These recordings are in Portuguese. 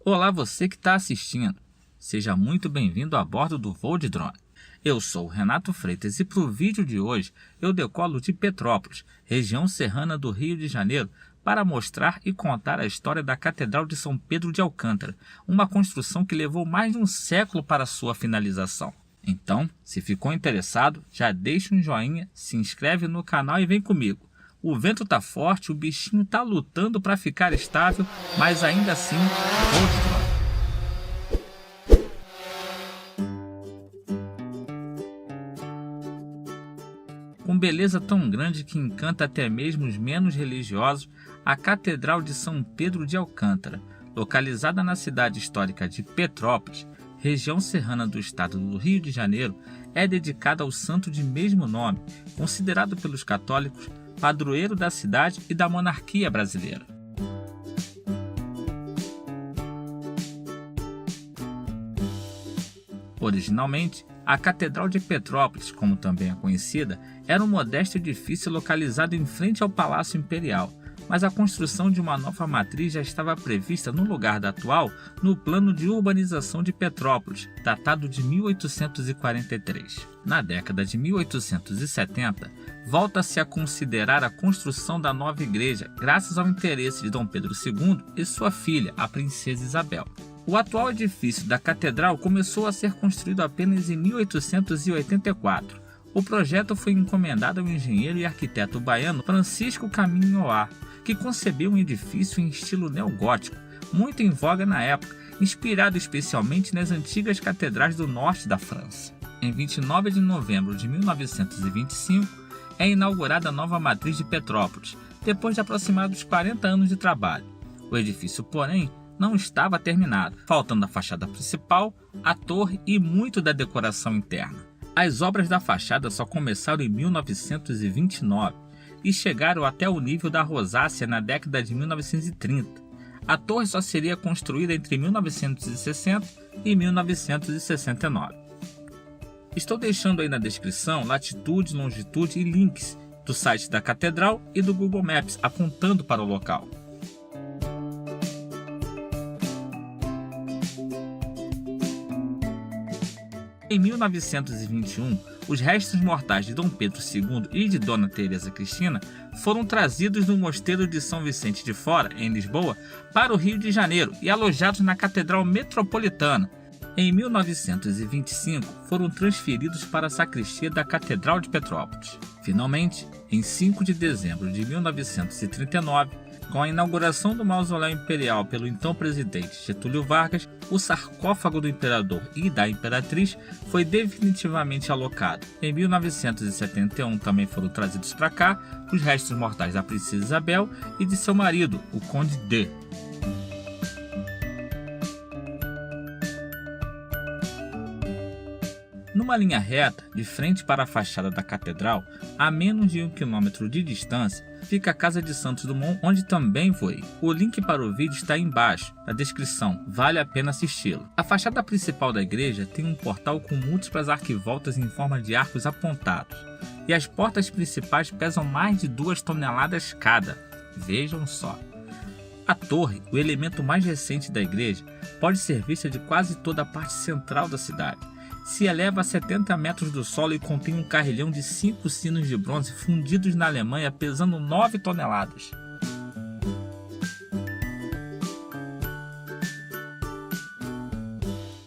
Olá, você que está assistindo. Seja muito bem-vindo a bordo do Voo de Drone. Eu sou o Renato Freitas e para o vídeo de hoje eu decolo de Petrópolis, região serrana do Rio de Janeiro, para mostrar e contar a história da Catedral de São Pedro de Alcântara, uma construção que levou mais de um século para sua finalização. Então, se ficou interessado, já deixa um joinha, se inscreve no canal e vem comigo. O vento tá forte, o bichinho tá lutando para ficar estável, mas ainda assim, vou de drone. Com beleza tão grande que encanta até mesmo os menos religiosos, a Catedral de São Pedro de Alcântara, localizada na cidade histórica de Petrópolis, região serrana do estado do Rio de Janeiro, é dedicada ao santo de mesmo nome, considerado pelos católicos padroeiro da cidade e da monarquia brasileira. Originalmente, a Catedral de Petrópolis, como também é conhecida, era um modesto edifício localizado em frente ao Palácio Imperial, mas a construção de uma nova matriz já estava prevista no lugar da atual no Plano de Urbanização de Petrópolis, datado de 1843. Na década de 1870, volta-se a considerar a construção da nova igreja graças ao interesse de Dom Pedro II e sua filha, a princesa Isabel. O atual edifício da catedral começou a ser construído apenas em 1884. O projeto foi encomendado ao engenheiro e arquiteto baiano Francisco Caminhoá, que concebeu um edifício em estilo neogótico, muito em voga na época, inspirado especialmente nas antigas catedrais do norte da França. Em 29 de novembro de 1925, é inaugurada a nova matriz de Petrópolis, depois de aproximados 40 anos de trabalho. O edifício, porém, não estava terminado, faltando a fachada principal, a torre e muito da decoração interna. As obras da fachada só começaram em 1929 e chegaram até o nível da rosácea na década de 1930. A torre só seria construída entre 1960 e 1969. Estou deixando aí na descrição latitude, longitude e links do site da catedral e do Google Maps apontando para o local. Em 1921, os restos mortais de Dom Pedro II e de Dona Teresa Cristina foram trazidos do Mosteiro de São Vicente de Fora, em Lisboa, para o Rio de Janeiro e alojados na Catedral Metropolitana. Em 1925, foram transferidos para a sacristia da Catedral de Petrópolis. Finalmente, em 5 de dezembro de 1939, com a inauguração do mausoléu imperial pelo então presidente Getúlio Vargas, o sarcófago do imperador e da imperatriz foi definitivamente alocado. Em 1971 também foram trazidos para cá os restos mortais da princesa Isabel e de seu marido, o Conde D. Numa linha reta, de frente para a fachada da catedral, a menos de 1 quilômetro de distância, fica a Casa de Santos Dumont, onde também voei. O link para o vídeo está aí embaixo, na descrição, vale a pena assisti-lo. A fachada principal da igreja tem um portal com múltiplas arquivoltas em forma de arcos apontados, e as portas principais pesam mais de 2 toneladas cada. Vejam só. A torre, o elemento mais recente da igreja, pode ser vista de quase toda a parte central da cidade. Se eleva a 70 metros do solo e contém um carrilhão de 5 sinos de bronze fundidos na Alemanha pesando 9 toneladas.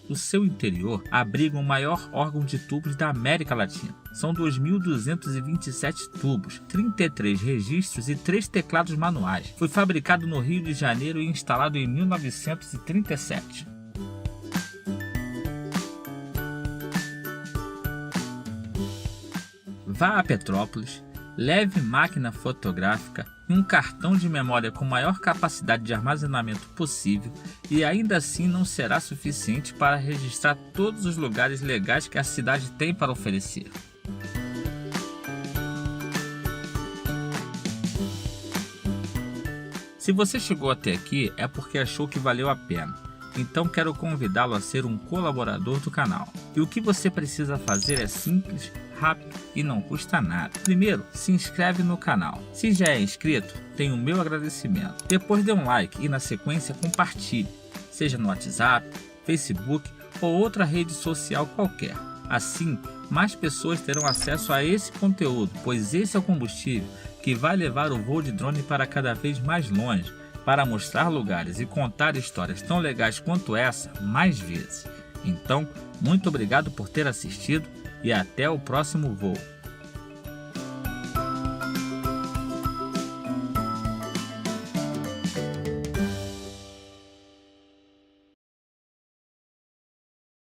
O seu interior abriga o maior órgão de tubos da América Latina. São 2.227 tubos, 33 registros e 3 teclados manuais. Foi fabricado no Rio de Janeiro e instalado em 1937. Vá a Petrópolis, leve máquina fotográfica e um cartão de memória com maior capacidade de armazenamento possível e ainda assim não será suficiente para registrar todos os lugares legais que a cidade tem para oferecer. Se você chegou até aqui é porque achou que valeu a pena. Então quero convidá-lo a ser um colaborador do canal. E o que você precisa fazer é simples, rápido e não custa nada. Primeiro, se inscreve no canal. Se já é inscrito, tem o meu agradecimento. Depois dê um like e na sequência compartilhe. seja no WhatsApp, Facebook ou outra rede social qualquer. Assim, mais pessoas terão acesso a esse conteúdo, pois esse é o combustível que vai levar o voo de drone para cada vez mais longe, para mostrar lugares e contar histórias tão legais quanto essa mais vezes. Então, muito obrigado por ter assistido e até o próximo voo.